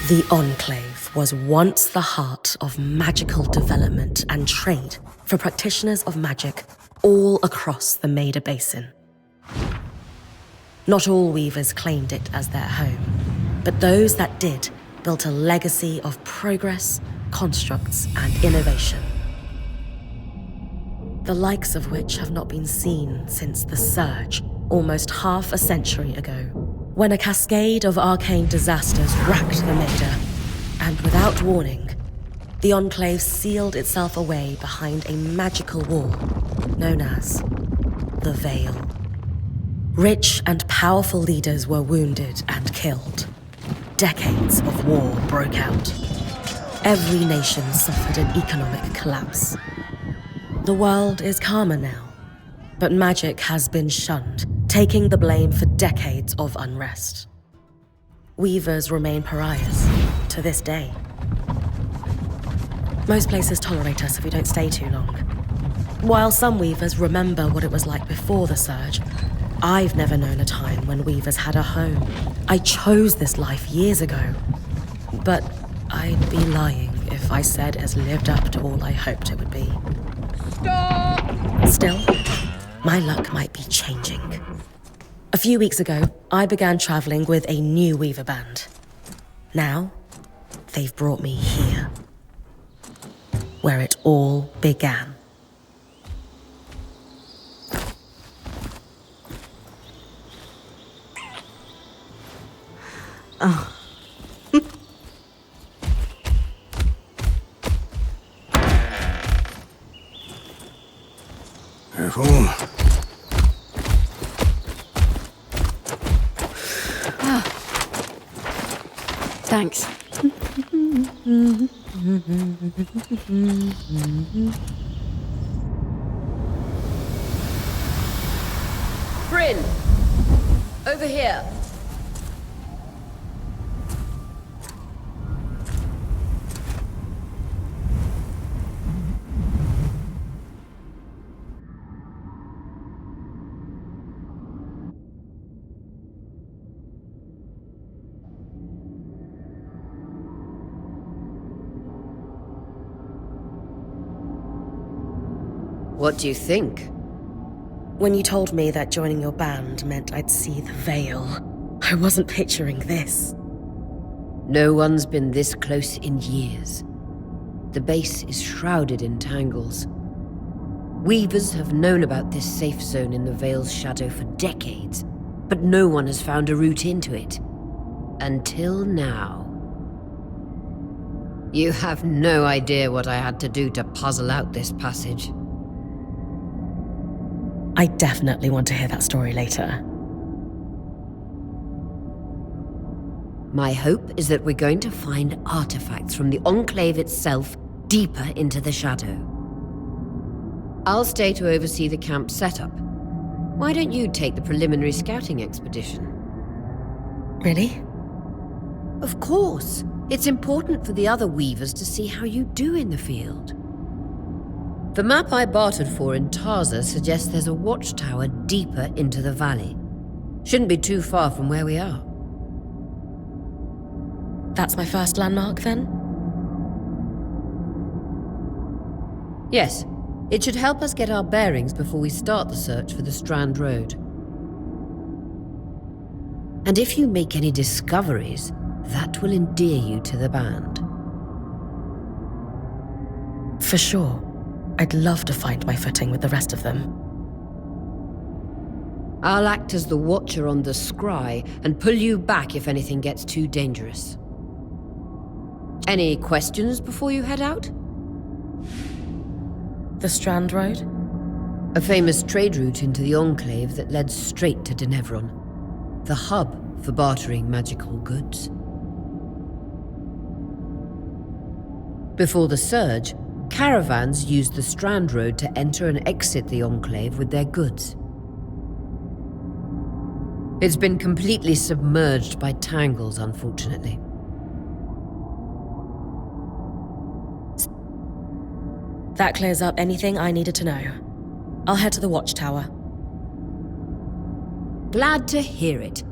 The Enclave was once the heart of magical development and trade for practitioners of magic all across the Maida Basin. Not all weavers claimed it as their home, but those that did built a legacy of progress, constructs, and innovation. The likes of which have not been seen since the Surge, almost half a century ago, when a cascade of arcane disasters racked the Maida, and without warning, the Enclave sealed itself away behind a magical wall known as the Veil. Rich and powerful leaders were wounded and killed. Decades of war broke out. Every nation suffered an economic collapse. The world is calmer now, but magic has been shunned, taking the blame for decades of unrest. Weavers remain pariahs to this day. Most places tolerate us if we don't stay too long. While some weavers remember what it was like before the Surge, I've never known a time when weavers had a home. I chose this life years ago, but I'd be lying if I said it has lived up to all I hoped it would be. Stop! Still, my luck might be changing. A few weeks ago, I began traveling with a new weaver band. Now, they've brought me here, where it all began. Oh. Careful. Ah. Thanks. Bryn! Over here. What do you think? When you told me that joining your band meant I'd see the Veil, I wasn't picturing this. No one's been this close in years. The base is shrouded in tangles. Weavers have known about this safe zone in the Veil's shadow for decades, but no one has found a route into it. Until now. You have no idea what I had to do to puzzle out this passage. I definitely want to hear that story later. My hope is that we're going to find artifacts from the Enclave itself deeper into the shadow. I'll stay to oversee the camp setup. Why don't you take the preliminary scouting expedition? Really? Of course. It's important for the other weavers to see how you do in the field. The map I bartered for in Tarza suggests there's a watchtower deeper into the valley. Shouldn't be too far from where we are. That's my first landmark, then? Yes. It should help us get our bearings before we start the search for the Strand Road. And if you make any discoveries, that will endear you to the band. For sure. I'd love to find my footing with the rest of them. I'll act as the watcher on the scry and pull you back if anything gets too dangerous. Any questions before you head out? The Strand Road? A famous trade route into the Enclave that led straight to Denevron, the hub for bartering magical goods. Before the Surge, caravans used the Strand Road to enter and exit the Enclave with their goods. It's been completely submerged by tangles, unfortunately. That clears up anything I needed to know. I'll head to the watchtower. Glad to hear it.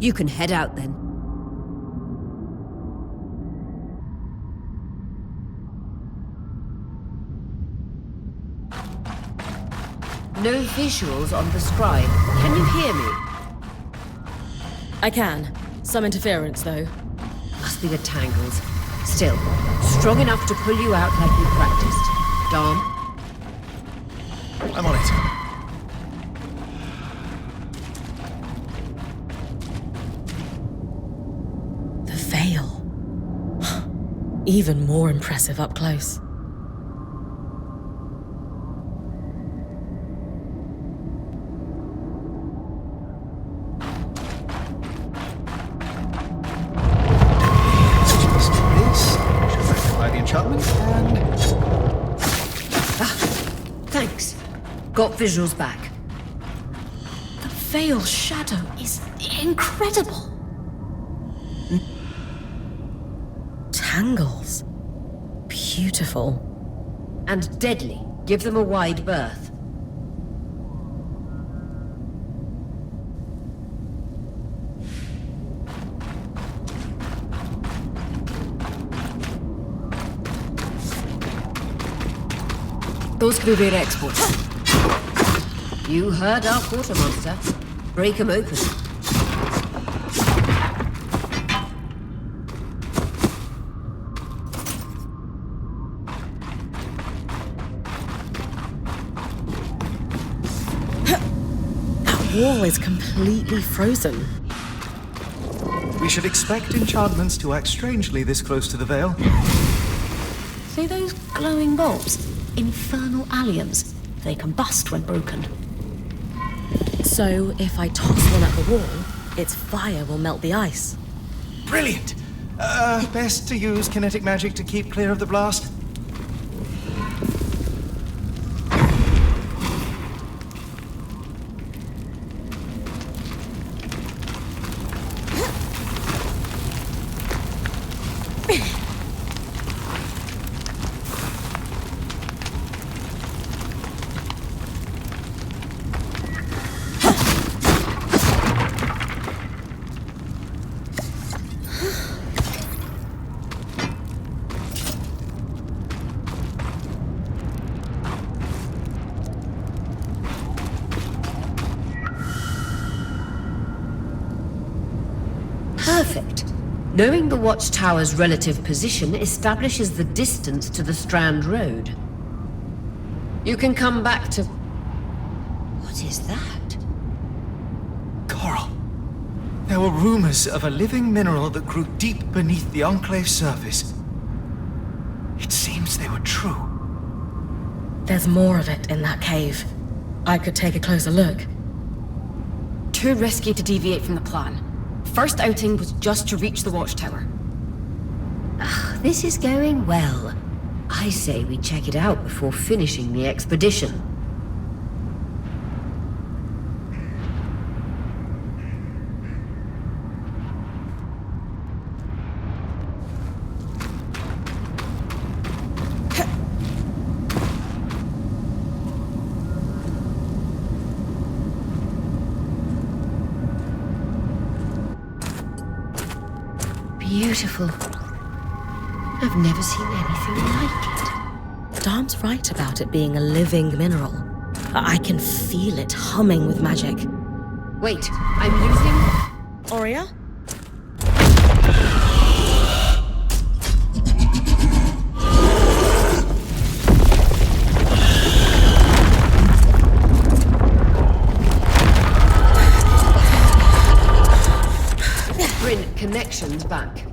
You can head out then. No visuals on the scribe. Can you hear me? I can. Some interference, though. Must be the tangles. Still, strong enough to pull you out like we practiced. Dom? I'm on it. The veil. Even more impressive up close. Thanks. Got visuals back. The veil shadow is incredible. Tangles. Beautiful. And deadly. Give them a wide berth. Those Kruger exports. You heard our quarter monster. Break them open. That wall is completely frozen. We should expect enchantments to act strangely this close to the veil. See those glowing bulbs? Infernal alliums. They combust when broken. So, if I toss one at the wall, its fire will melt the ice. Brilliant! Best to use kinetic magic to keep clear of the blast. Perfect. Knowing the watchtower's relative position establishes the distance to the Strand Road. You can come back to... What is that? Coral. There were rumors of a living mineral that grew deep beneath the Enclave's surface. It seems they were true. There's more of it in that cave. I could take a closer look. Too risky to deviate from the plan. First outing was just to reach the watchtower. This is going well. I say we check it out before finishing the expedition. Beautiful. I've never seen anything like it. Dom's right about it being a living mineral. I can feel it humming with magic. Wait, I'm using... Aurea? Bring connections back.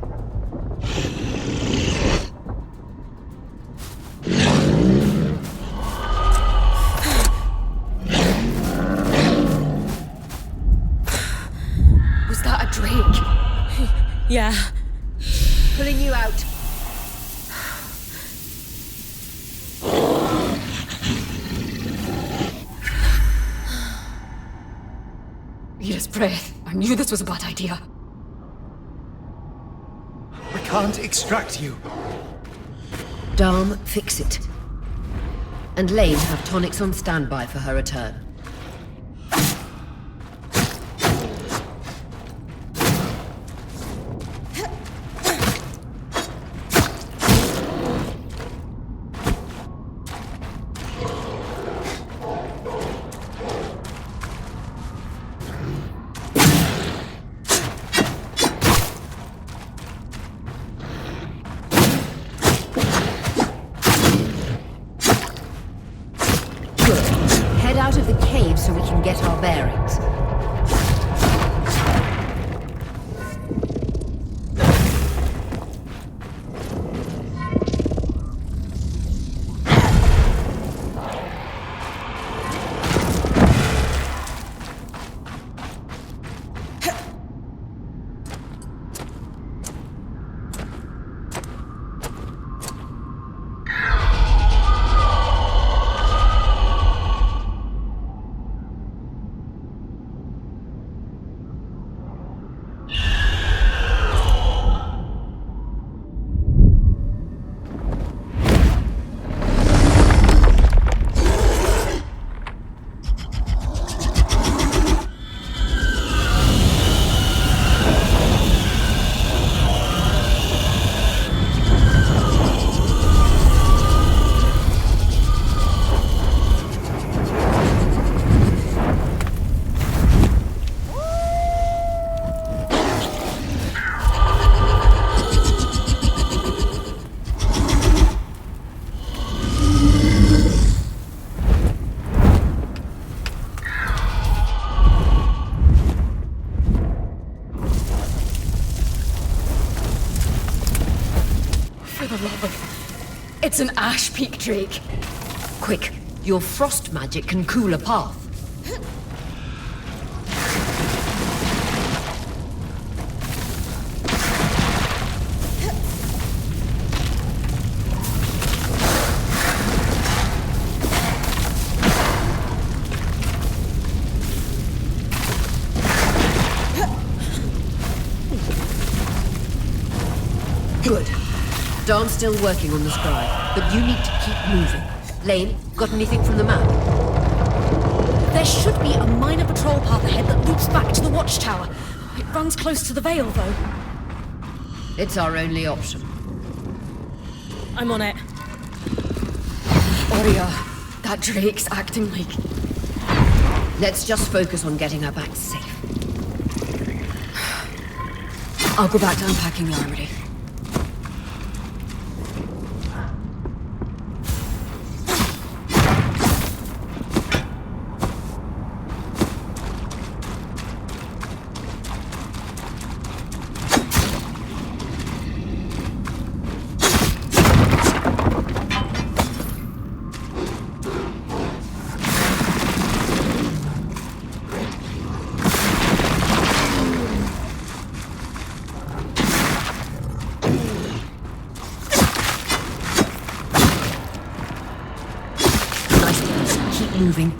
Was that a drake? Yeah. Pulling you out. His breath. I knew this was a bad idea. We can't extract you. Dom, fix it. And Lane have tonics on standby for her return. out of the cave so we can get our bearings. It's an ash peak drake. Quick, your frost magic can cool a path. Good. Darn's still working on the scribe, but you need to keep moving. Lane, got anything from the map? There should be a minor patrol path ahead that loops back to the watchtower. It runs close to the Vale, though. It's our only option. I'm on it. Oria, that drake's acting like... Let's just focus on getting her back safe. I'll go back to unpacking the armory. Moving.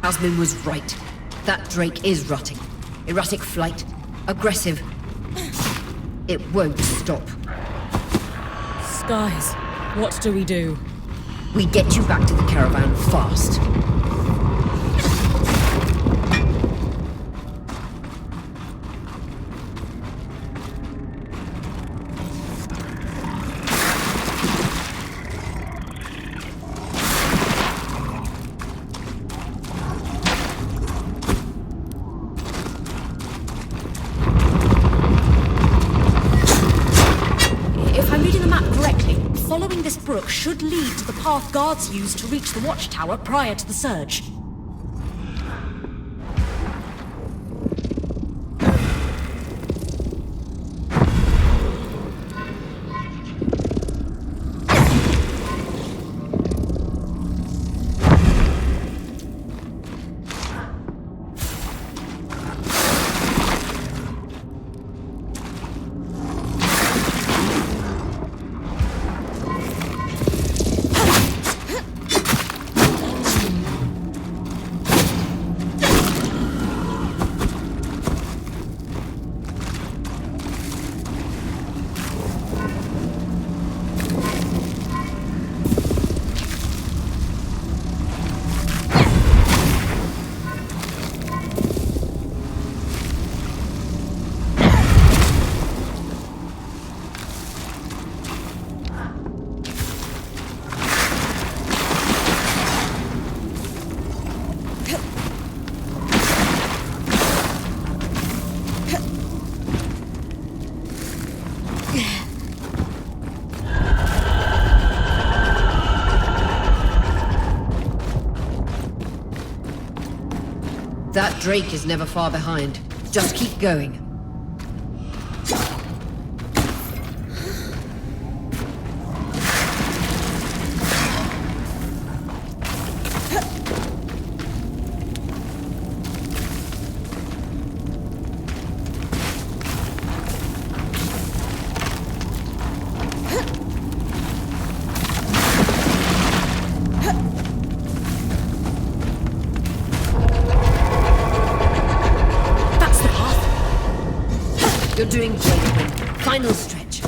Asmin was right. That drake is rutting. Erratic flight. Aggressive. It won't stop. Skies, what do we do? We get you back to the caravan fast. Following this brook should lead to the path guards used to reach the watchtower prior to the surge. That Drake is never far behind. Just keep going. You're doing great, Bryn. Final stretch.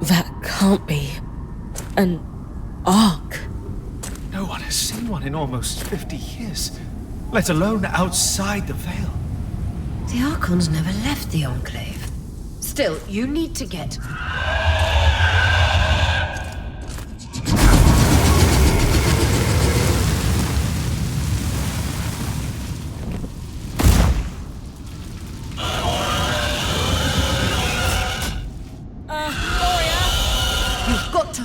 That can't be an arc. No one has seen one in almost 50 years, let alone outside the Veil. The Archons never left the Enclave. Still, you need to get... You've got to...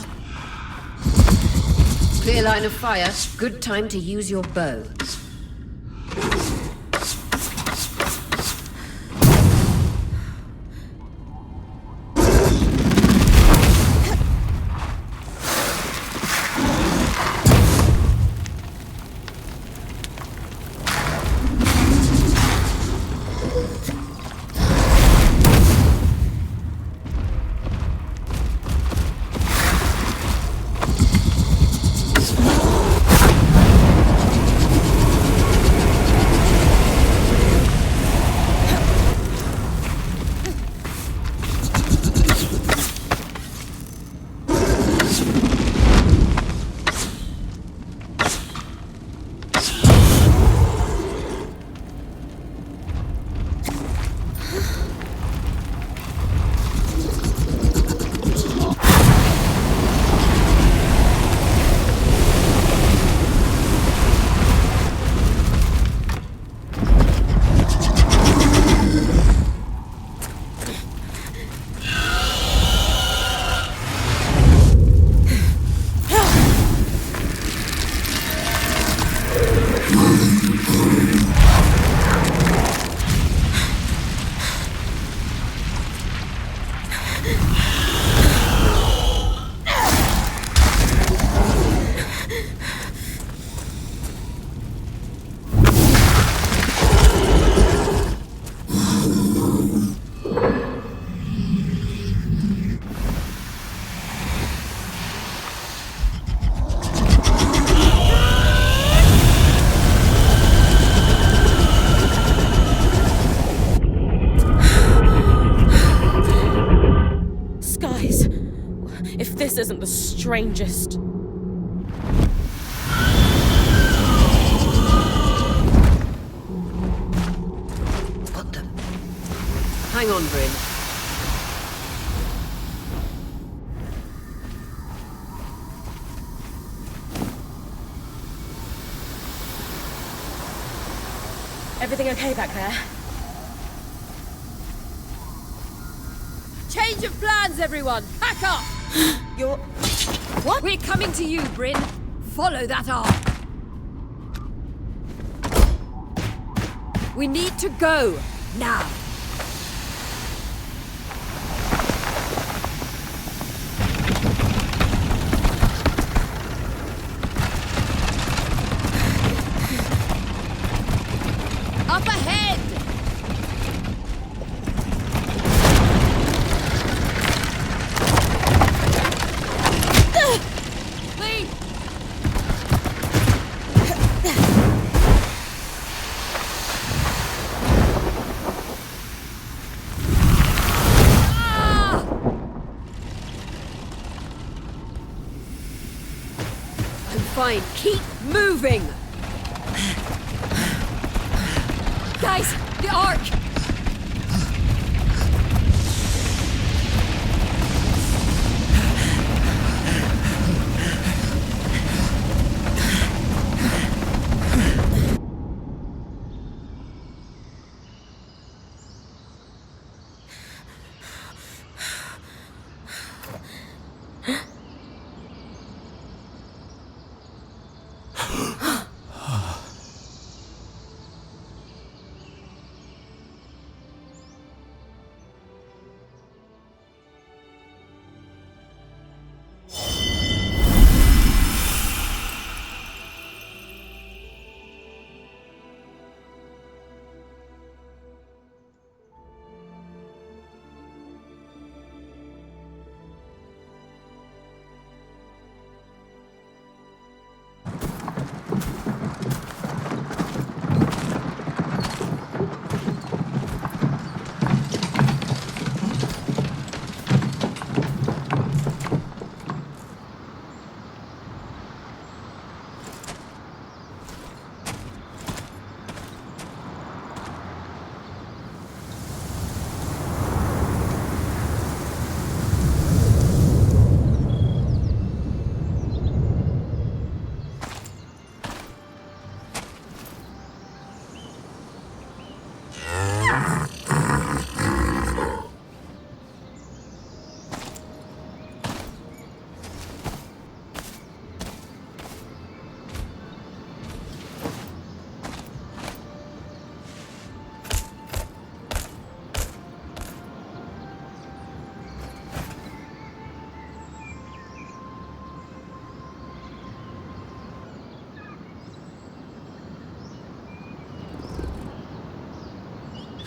Clear line of fire. Good time to use your bow. This isn't the strangest. What the... Hang on, Bryn. Everything okay back there? Change of plans, everyone! Pack up! You're... What? We're coming to you, Bryn. Follow that arc. We need to go. Now. Up ahead! Fine, keep moving! Guys, the arc!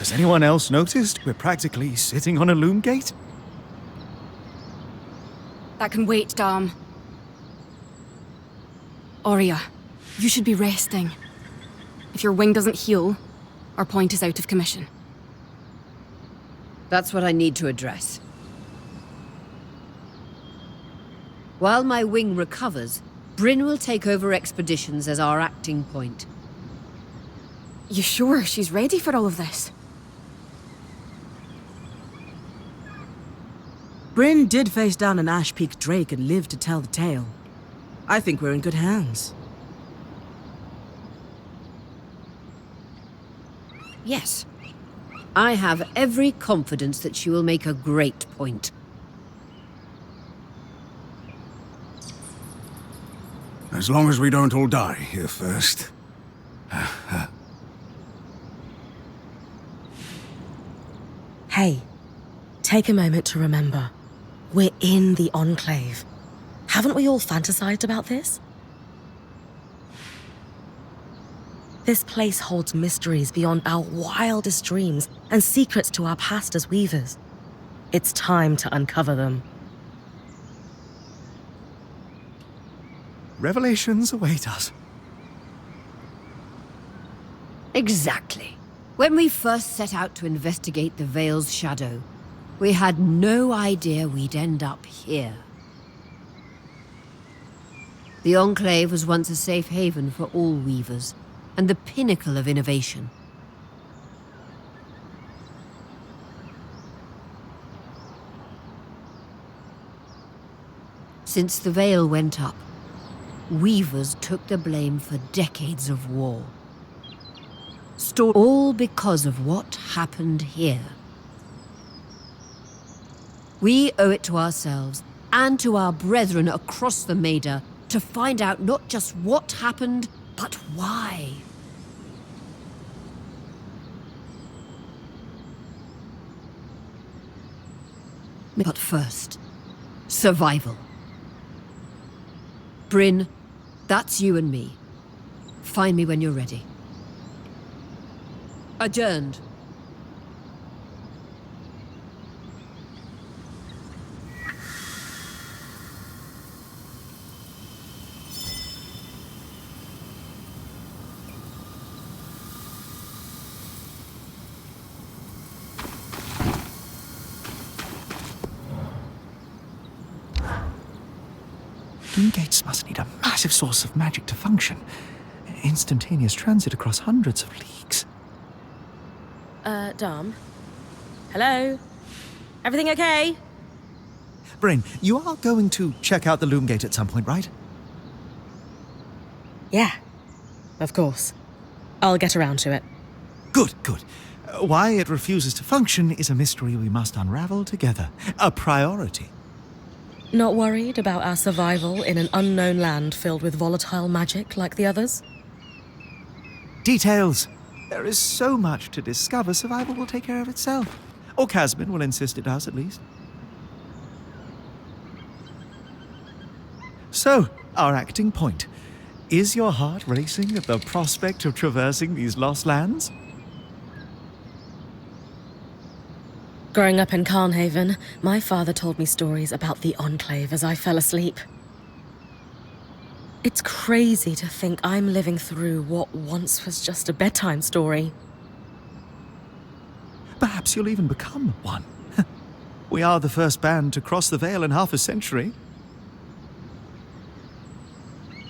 Has anyone else noticed we're practically sitting on a loom gate? That can wait, Dom. Aurea, you should be resting. If your wing doesn't heal, our point is out of commission. That's what I need to address. While my wing recovers, Bryn will take over expeditions as our acting point. You sure she's ready for all of this? Bryn did face down an Ash Peak Drake and lived to tell the tale. I think we're in good hands. Yes. I have every confidence that she will make a great point. As long as we don't all die here first. Hey, take a moment to remember. We're in the Enclave. Haven't we all fantasized about this? This place holds mysteries beyond our wildest dreams and secrets to our past as weavers. It's time to uncover them. Revelations await us. Exactly. When we first set out to investigate the Veil's shadow, we had no idea we'd end up here. The Enclave was once a safe haven for all weavers, and the pinnacle of innovation. Since the Veil went up, weavers took the blame for decades of war. All because of what happened here. We owe it to ourselves and to our brethren across the Maida to find out not just what happened, but why. But first, survival. Bryn, that's you and me. Find me when you're ready. Adjourned. Loom gates must need a massive source of magic to function. Instantaneous transit across hundreds of leagues. Dom? Hello? Everything okay? Bryn, you are going to check out the loom gate at some point, right? Yeah, of course. I'll get around to it. Good, good. Why it refuses to function is a mystery we must unravel together. A priority. Not worried about our survival in an unknown land filled with volatile magic like the others? Details. There is so much to discover, survival will take care of itself. Or Casmin will insist it does, at least. So, our acting point. Is your heart racing at the prospect of traversing these lost lands? Growing up in Carnhaven, my father told me stories about the Enclave as I fell asleep. It's crazy to think I'm living through what once was just a bedtime story. Perhaps you'll even become one. We are the first band to cross the Veil in half a century.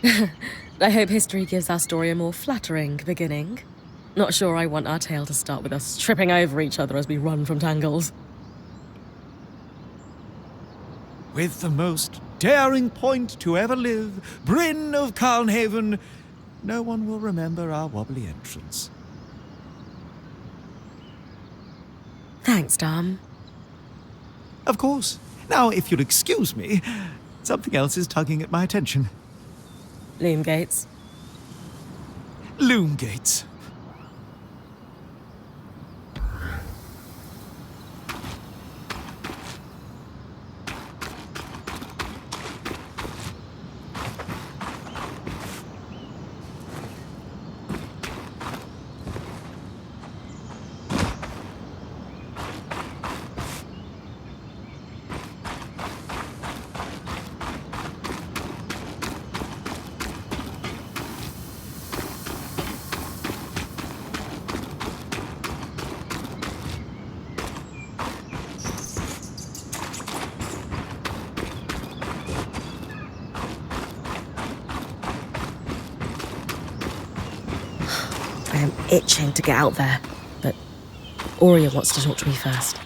I hope history gives our story a more flattering beginning. Not sure I want our tale to start with us tripping over each other as we run from tangles. With the most daring point to ever live, Bryn of Carnhaven, no one will remember our wobbly entrance. Thanks, Dom. Of course. Now, if you'll excuse me, something else is tugging at my attention. Loom gates. Loom gates. I am itching to get out there, but Aurea wants to talk to me first.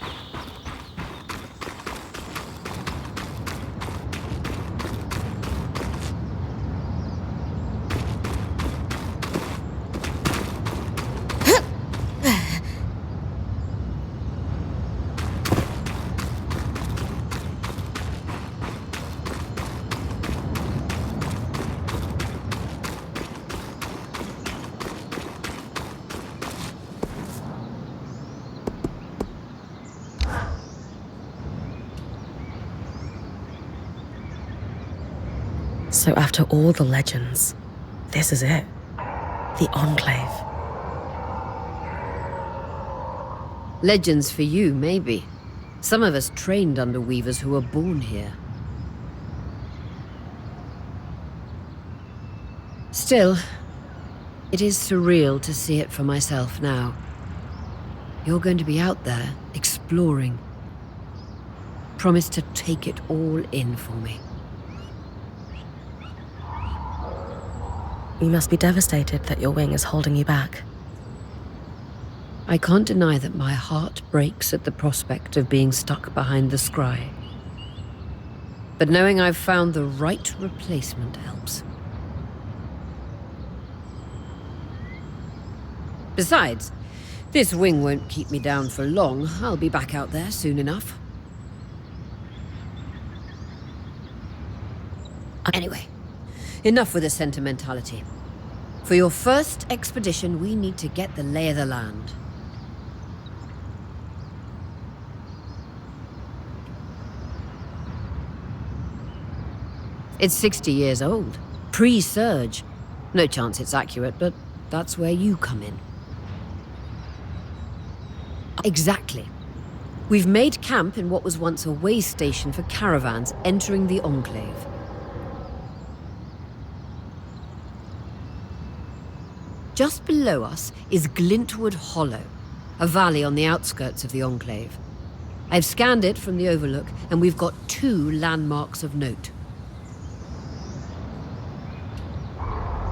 So after all the legends, this is it. The Enclave. Legends for you, maybe. Some of us trained under weavers who were born here. Still, it is surreal to see it for myself now. You're going to be out there, exploring. Promise to take it all in for me. You must be devastated that your wing is holding you back. I can't deny that my heart breaks at the prospect of being stuck behind the scry. But knowing I've found the right replacement helps. Besides, this wing won't keep me down for long. I'll be back out there soon enough. Anyway, enough with the sentimentality. For your first expedition, we need to get the lay of the land. It's 60 years old. Pre-surge. No chance it's accurate, but that's where you come in. Exactly. We've made camp in what was once a way station for caravans entering the Enclave. Just below us is Glintwood Hollow, a valley on the outskirts of the Enclave. I've scanned it from the overlook, and we've got 2 landmarks of note.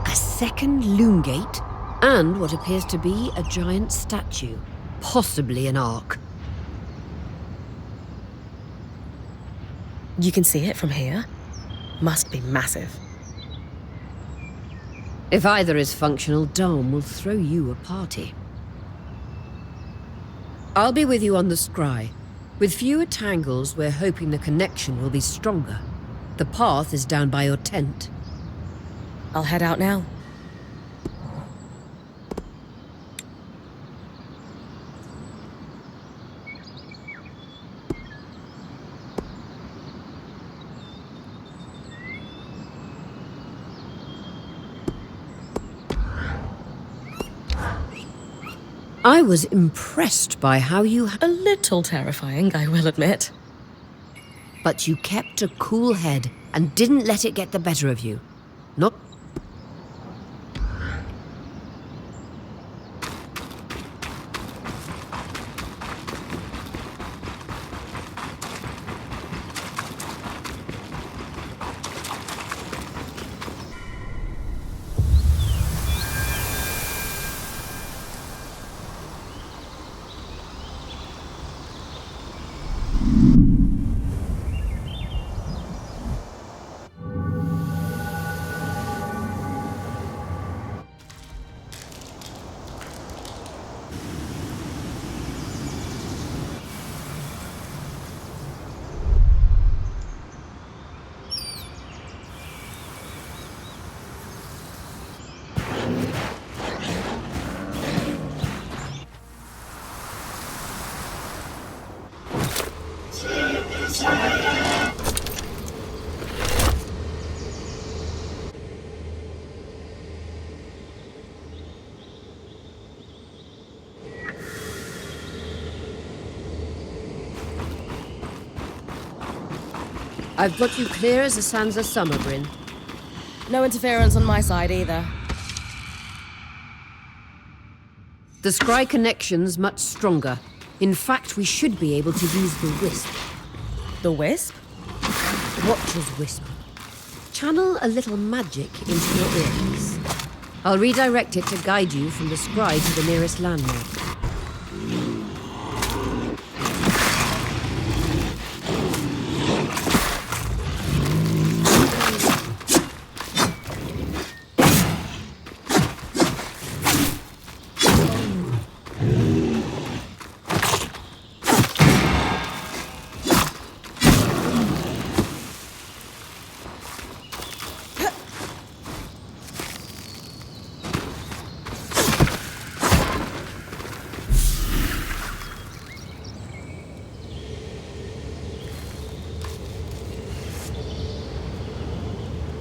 A second loom gate, and what appears to be a giant statue, possibly an ark. You can see it from here? Must be massive. If either is functional, Dom will throw you a party. I'll be with you on the scry. With fewer tangles, we're hoping the connection will be stronger. The path is down by your tent. I'll head out now. I was impressed by how you... A little terrifying, I will admit. But you kept a cool head and didn't let it get the better of you. Not... I've got you clear as the sands of summer, Bryn. No interference on my side either. The scry connection's much stronger. In fact, we should be able to use the Wisp. The Wisp? Watcher's Wisp. Channel a little magic into your ears. I'll redirect it to guide you from the scribe to the nearest landmark.